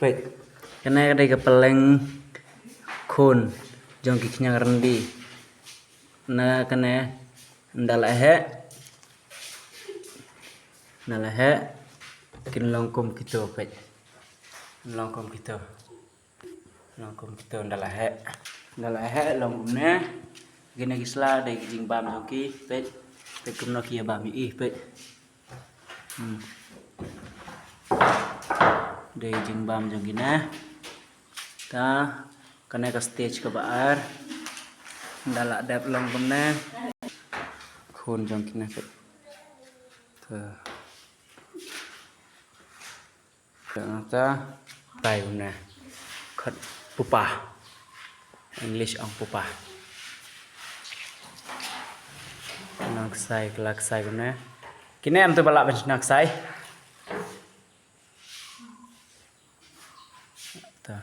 Baik, karena ada kepeleng kun jong kiknya rendi. Nah karena ndalahe kin longkum gitu baik. Longkum gitu ndalahe longkumnya gini gisla dari jing bam joki baik. Baik kumno kia bami baik. Dari jing bam jong gina ta kena ke stage ke baar ndala dap longkumnya kun jong kina baik. Ternyata tayuna khat pupa English ang pupa naksai kuna kini am tu balak bench naksai ta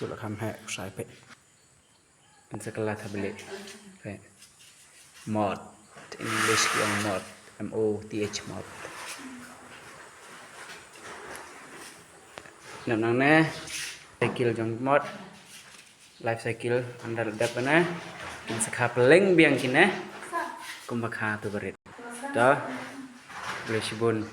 tu la kham hai sai pe in sekolah tablet pe mod English yang mod MOTH mod nang cycle jong mod life cycle andal dap na in sekha peleng biang kina kumbakha tu berit dah boleh sibun